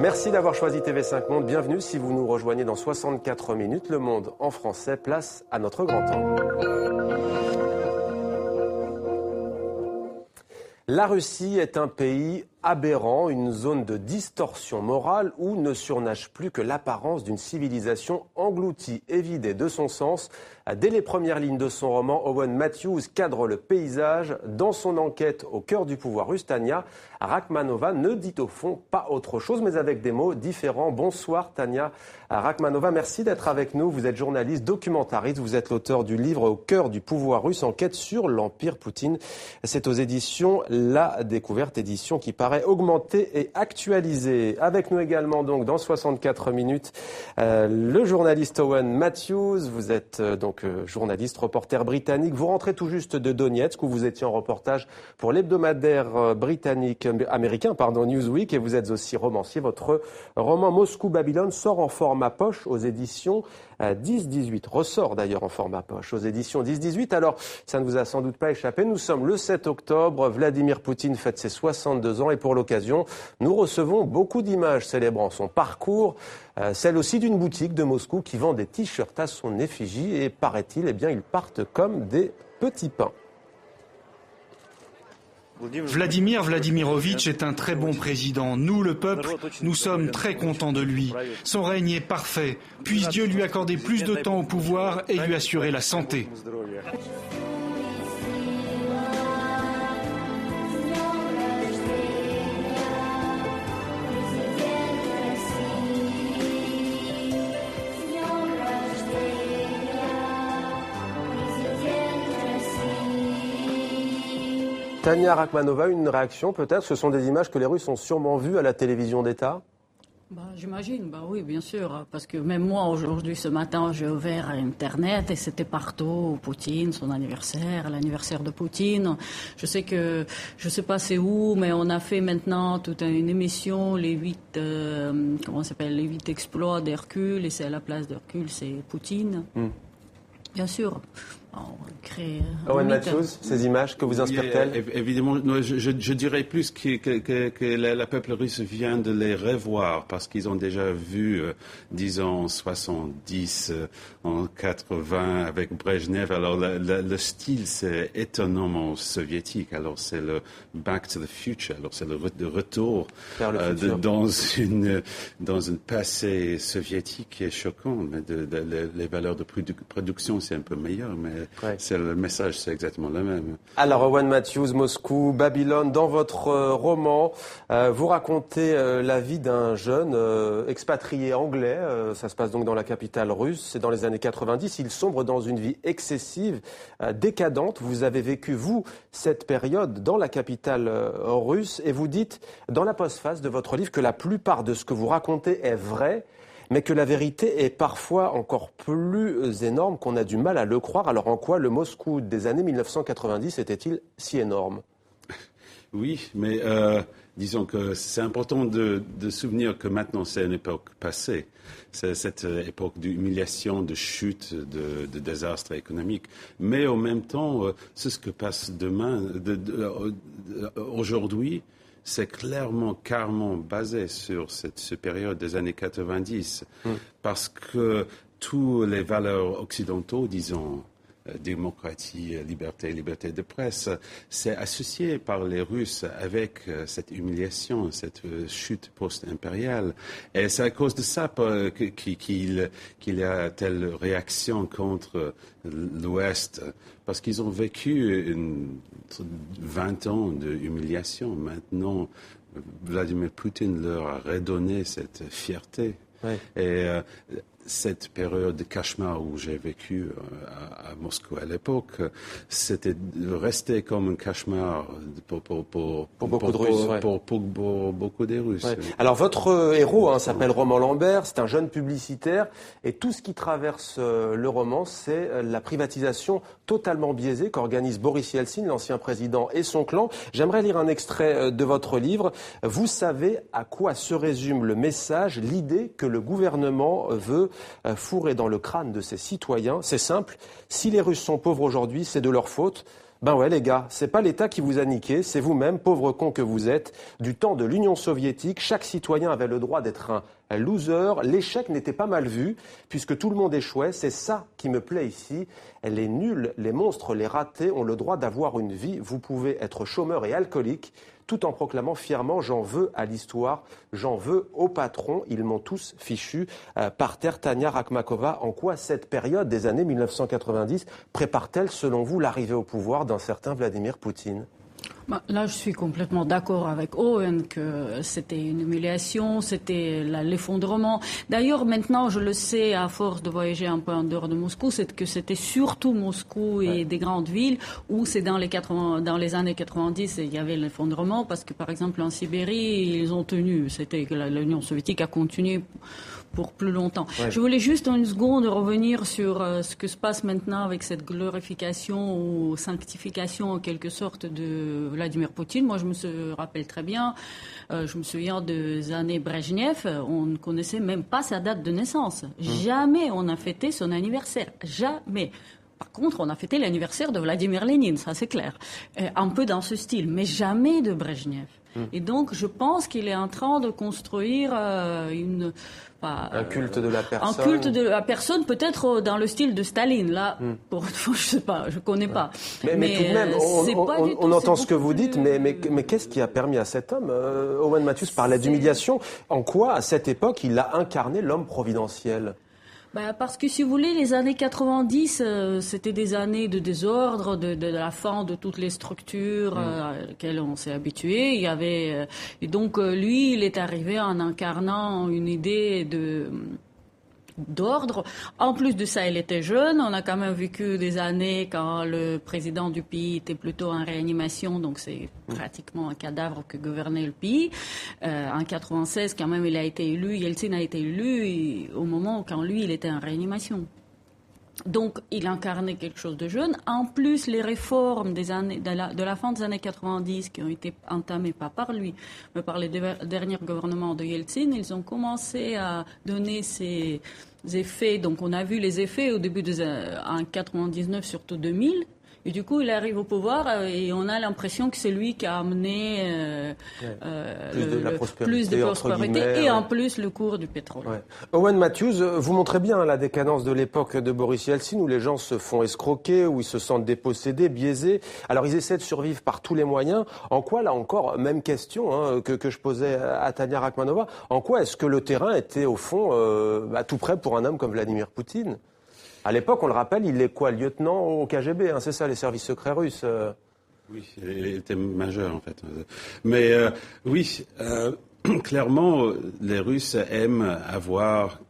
Merci d'avoir choisi TV5 Monde. Bienvenue si vous nous rejoignez dans 64 minutes. Le Monde en français, place à notre grand temps. La Russie est un pays aberrant, une zone de distorsion morale où ne surnage plus que l'apparence d'une civilisation engloutie et vidée de son sens. Dès les premières lignes de son roman, Owen Matthews cadre le paysage. Dans son enquête au cœur du pouvoir russe, Tania Rakhmanova ne dit au fond pas autre chose, mais avec des mots différents. Bonsoir Tania Rakhmanova, merci d'être avec nous. Vous êtes journaliste, documentariste, vous êtes l'auteur du livre Au cœur du pouvoir russe, enquête sur l'Empire Poutine. C'est aux éditions La Découverte, édition qui paraît augmentée et actualisée. Avec nous également donc dans 64 minutes, le journaliste Owen Matthews. Vous êtes journaliste, reporter britannique. Vous rentrez tout juste de Donetsk où vous étiez en reportage pour l'hebdomadaire américain, Newsweek, et vous êtes aussi romancier. Votre roman Moscou-Babylone sort en format poche aux éditions 10-18, ressort d'ailleurs en format poche aux éditions 10-18. Alors, ça ne vous a sans doute pas échappé, nous sommes le 7 octobre, Vladimir Poutine fête ses 62 ans et pour l'occasion, nous recevons beaucoup d'images célébrant son parcours, celle aussi d'une boutique de Moscou qui vend des t-shirts à son effigie et paraît-il, ils partent comme des petits pains. Vladimir Vladimirovitch est un très bon président. Nous, le peuple, nous sommes très contents de lui. Son règne est parfait. Puisse Dieu lui accorder plus de temps au pouvoir et lui assurer la santé. Tania Rakhmanova, une réaction peut-être? Ce sont des images que les Russes ont sûrement vues à la télévision d'État? J'imagine, oui, bien sûr, parce que même moi, aujourd'hui, ce matin, j'ai ouvert Internet et c'était partout, Poutine, son anniversaire, l'anniversaire de Poutine. Je sais pas c'est où, mais on a fait maintenant toute une émission, les 8 exploits d'Hercule, et c'est à la place d'Hercule, c'est Poutine. Bien sûr. Owen Matthews, ces images, que vous inspirent-elles? Évidemment, je dirais plus que le peuple russe vient de les revoir parce qu'ils ont déjà vu, disons, 70, en 80 avec Brejnev. Alors, le style, c'est étonnamment soviétique. Alors, c'est le Back to the Future. Alors, c'est le retour dans un passé soviétique qui est choquant. Mais les valeurs de production, c'est un peu meilleur, mais c'est le message, c'est exactement le même. Alors, Owen Matthews, Moscou, Babylone, dans votre roman, vous racontez la vie d'un jeune expatrié anglais. Ça se passe donc dans la capitale russe. C'est dans les années 90. Il sombre dans une vie excessive, décadente. Vous avez vécu, vous, cette période dans la capitale russe. Et vous dites, dans la postface de votre livre, que la plupart de ce que vous racontez est vrai, mais que la vérité est parfois encore plus énorme, qu'on a du mal à le croire. Alors en quoi le Moscou des années 1990 était-il si énorme? Oui, mais disons que c'est important de souvenir que maintenant c'est une époque passée. C'est cette époque d'humiliation, de chute, de désastre économique. Mais en même temps, c'est ce que passe demain, aujourd'hui. C'est carrément basé sur cette période des années 90, parce que toutes les valeurs occidentaux, disons, démocratie, liberté de presse, c'est associé par les Russes avec cette humiliation, cette chute post-impériale. Et c'est à cause de ça qu'il y a telle réaction contre l'Ouest, parce qu'ils ont vécu 20 ans d'humiliation. Maintenant, Vladimir Poutine leur a redonné cette fierté. Ouais. Et cette période de cauchemar où j'ai vécu à Moscou à l'époque, c'était resté comme un cauchemar pour beaucoup de Russes. Pour beaucoup des Russes. Ouais. Alors votre héros s'appelle Roman Lambert, c'est un jeune publicitaire et tout ce qui traverse le roman, c'est la privatisation totalement biaisée qu'organise Boris Yeltsin, l'ancien président, et son clan. J'aimerais lire un extrait de votre livre. Vous savez à quoi se résume le message, l'idée que le gouvernement veut fourrer dans le crâne de ses citoyens. C'est simple, si les Russes sont pauvres aujourd'hui, c'est de leur faute. Ben ouais les gars, c'est pas l'État qui vous a niqué, c'est vous-même, pauvres cons que vous êtes. Du temps de l'Union soviétique, chaque citoyen avait le droit d'être un loser. L'échec n'était pas mal vu, puisque tout le monde échouait. C'est ça qui me plaît ici. Les nuls, les monstres, les ratés ont le droit d'avoir une vie. Vous pouvez être chômeur et alcoolique, tout en proclamant fièrement « j'en veux à l'histoire, j'en veux au patron ». Ils m'ont tous fichu par terre. Tania Rakhmakova, en quoi cette période des années 1990 prépare-t-elle, selon vous, l'arrivée au pouvoir d'un certain Vladimir Poutine ? Là, je suis complètement d'accord avec Owen que c'était une humiliation, c'était l'effondrement. D'ailleurs, maintenant, je le sais, à force de voyager un peu en dehors de Moscou, c'est que c'était surtout Moscou et des grandes villes où c'est dans les années 90, il y avait l'effondrement parce que, par exemple, en Sibérie, ils ont tenu. C'était que l'Union soviétique a continué pour plus longtemps. Ouais. Je voulais juste en une seconde revenir sur ce que se passe maintenant avec cette glorification ou sanctification en quelque sorte de Vladimir Poutine. Moi, je me rappelle très bien, je me souviens des années Brejnev, on ne connaissait même pas sa date de naissance. Jamais on a fêté son anniversaire. Jamais. Par contre, on a fêté l'anniversaire de Vladimir Lénine, ça c'est clair. Un peu dans ce style, mais jamais de Brejnev. Et donc, je pense qu'il est en train de construire un culte de la personne. Un culte de la personne, peut-être dans le style de Staline. Là, pour une fois, je sais pas, je connais pas. Mais tout de même, on entend ce que vous dites, mais qu'est-ce qui a permis à cet homme, Owen Matthews parlait d'humiliation, en quoi, à cette époque, il a incarné l'homme providentiel ? Parce que, si vous voulez, les années 90, c'était des années de désordre, de la fin de toutes les structures auxquelles on s'est habitué. Il y avait, et donc, lui, il est arrivé en incarnant une idée d'ordre. En plus de ça, il était jeune. On a quand même vécu des années quand le président du pays était plutôt en réanimation, donc c'est pratiquement un cadavre que gouvernait le pays. En 96, quand même, il a été élu, Yeltsin a été élu au moment quand lui, il était en réanimation. Donc, il incarnait quelque chose de jeune. En plus, les réformes de la fin des années 90 qui ont été entamées pas par lui, mais par les derniers gouvernements de Yeltsin, ils ont commencé à donner ces effets. Donc, on a vu les effets au début en 99, surtout 2000. Et du coup, il arrive au pouvoir et on a l'impression que c'est lui qui a amené plus de prospérité et en plus le cours du pétrole. Ouais. Owen Matthews, vous montrez bien la décadence de l'époque de Boris Yeltsin où les gens se font escroquer, où ils se sentent dépossédés, biaisés. Alors ils essaient de survivre par tous les moyens. En quoi, là encore, même question que je posais à Tania Rakhmakova, en quoi est-ce que le terrain était au fond tout prêt pour un homme comme Vladimir Poutine ? À l'époque, on le rappelle, il est quoi, lieutenant au KGB, c'est ça, les services secrets russes Oui, il était majeur, en fait. Mais oui, clairement, les Russes aiment avoir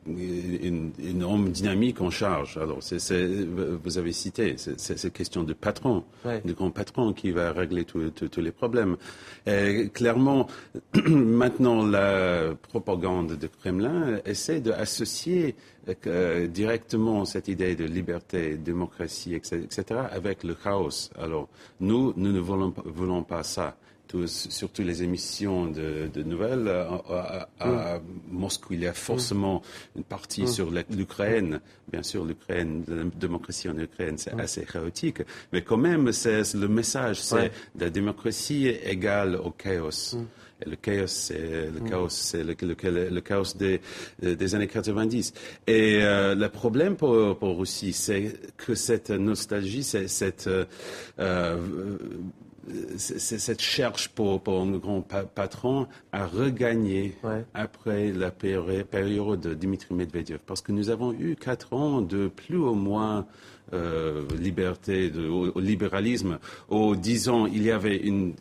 une énorme dynamique en charge. Alors, vous avez cité, c'est cette question de patron, de grand patron qui va régler tous les problèmes. Et clairement, maintenant, la propagande de Kremlin essaie d'associer directement cette idée de liberté, démocratie, etc., avec le chaos. Alors, nous ne voulons pas ça. Surtout les émissions de nouvelles. À Moscou, il y a forcément une partie sur l'Ukraine. Bien sûr, l'Ukraine, la démocratie en Ukraine, c'est assez chaotique. Mais quand même, le message, c'est la démocratie égale au chaos. Et le chaos, c'est le chaos des années 90. Et le problème pour Russie, c'est que cette nostalgie, cette cherche pour un grand patron à regagner après la période de Dmitri Medvedev. Parce que nous avons eu 4 ans de plus ou moins liberté, au libéralisme, où, disons, il y avait un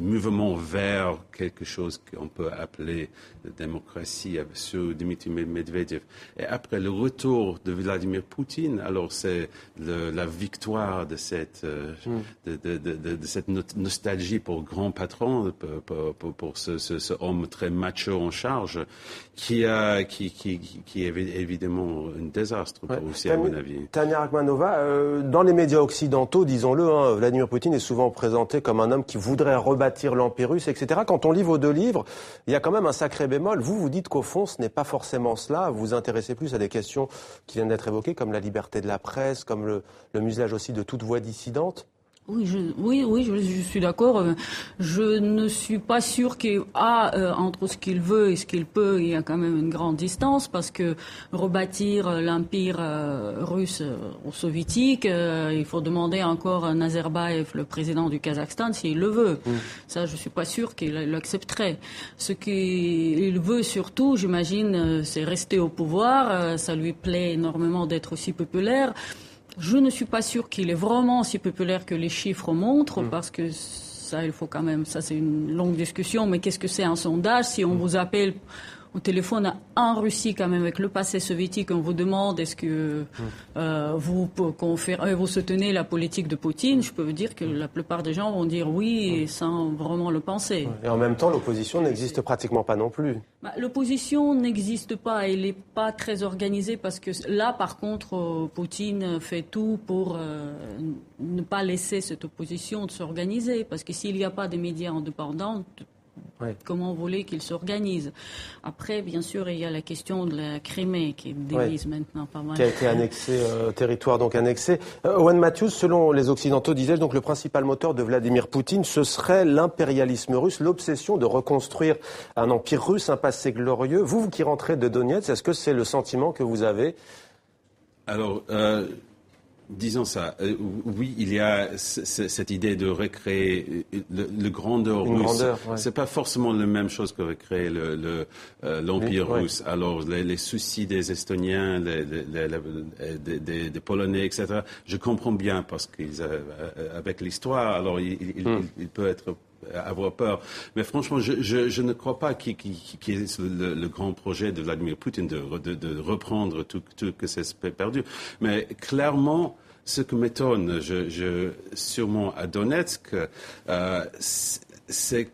mouvement vers quelque chose qu'on peut appeler la démocratie sous Dmitri Medvedev. Et après le retour de Vladimir Poutine, alors c'est la victoire de cette cette nostalgie pour grand patron, pour ce homme très macho en charge, qui est évidemment un désastre pour Russie, à mon avis. Tania Rachmanova, dans les médias occidentaux, disons-le, Vladimir Poutine est souvent présenté comme un homme qui voudrait rebâtir l'Empire russe, etc. Quand on lit vos deux livres, il y a quand même un sacré bémol. Vous dites qu'au fond, ce n'est pas forcément cela. Vous vous intéressez plus à des questions qui viennent d'être évoquées, comme la liberté de la presse, comme le muselage aussi de toute voix dissidente. Oui, je suis d'accord. Je ne suis pas sûr entre ce qu'il veut et ce qu'il peut, il y a quand même une grande distance, parce que rebâtir l'empire russe ou soviétique, il faut demander encore à Nazarbayev, le président du Kazakhstan, s'il le veut. Ça, je suis pas sûr qu'il l'accepterait. Ce qu'il veut surtout, j'imagine, c'est rester au pouvoir. Ça lui plaît énormément d'être aussi populaire. Je ne suis pas sûre qu'il est vraiment si populaire que les chiffres montrent, parce que ça, il faut quand même, ça c'est une longue discussion, mais qu'est-ce que c'est un sondage? Si on vous appelle au téléphone en Russie, quand même, avec le passé soviétique, on vous demande est-ce que vous soutenez la politique de Poutine, je peux vous dire que la plupart des gens vont dire oui, sans vraiment le penser. Et en même temps, l'opposition n'existe pratiquement pas non plus. L'opposition n'existe pas, elle n'est pas très organisée, parce que là, par contre, Poutine fait tout pour ne pas laisser cette opposition de s'organiser, parce que s'il n'y a pas de médias indépendants, comment vous voulez qu'il s'organise? Après, bien sûr, il y a la question de la Crimée qui divise maintenant pas mal. Qui a été annexé, territoire donc annexé. Owen Matthews, selon les Occidentaux, disait donc le principal moteur de Vladimir Poutine, ce serait l'impérialisme russe, l'obsession de reconstruire un empire russe, un passé glorieux. Vous qui rentrez de Donetsk, est-ce que c'est le sentiment que vous avez? Alors, disons ça, oui, il y a cette idée de recréer le grandeur russe. C'est pas forcément la même chose que recréer l'Empire russe. Alors, les soucis des Estoniens, des Polonais, etc., je comprends bien, parce qu'avec l'histoire, alors il peut avoir peur. Mais franchement, je ne crois pas qu'il y ait le grand projet de Vladimir Poutine de reprendre tout que c'est perdu. Mais clairement, ce que m'étonne, sûrement à Donetsk, c'est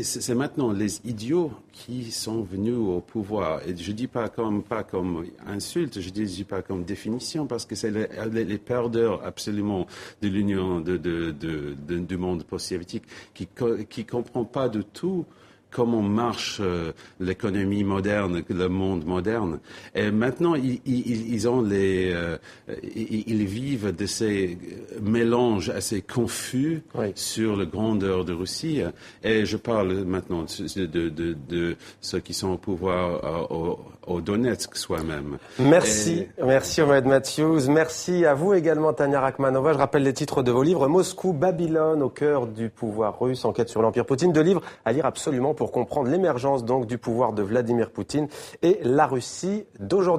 c'est maintenant les idiots qui sont venus au pouvoir. Et je dis pas comme insulte, je dis pas comme définition, parce que c'est les perdeurs absolument de l'union du monde post-soviétique qui comprend pas du tout comment marche l'économie moderne, le monde moderne. Et maintenant, ils vivent de ces mélanges assez confus sur la grandeur de Russie. Et je parle maintenant de ceux qui sont au pouvoir au Donetsk soi-même. Merci Owen Matthews. Merci à vous également, Tania Rachmanova. Je rappelle les titres de vos livres: Moscou, Babylone, au cœur du pouvoir russe, enquête sur l'Empire Poutine. 2 livres à lire absolument pour comprendre l'émergence donc du pouvoir de Vladimir Poutine et la Russie d'aujourd'hui.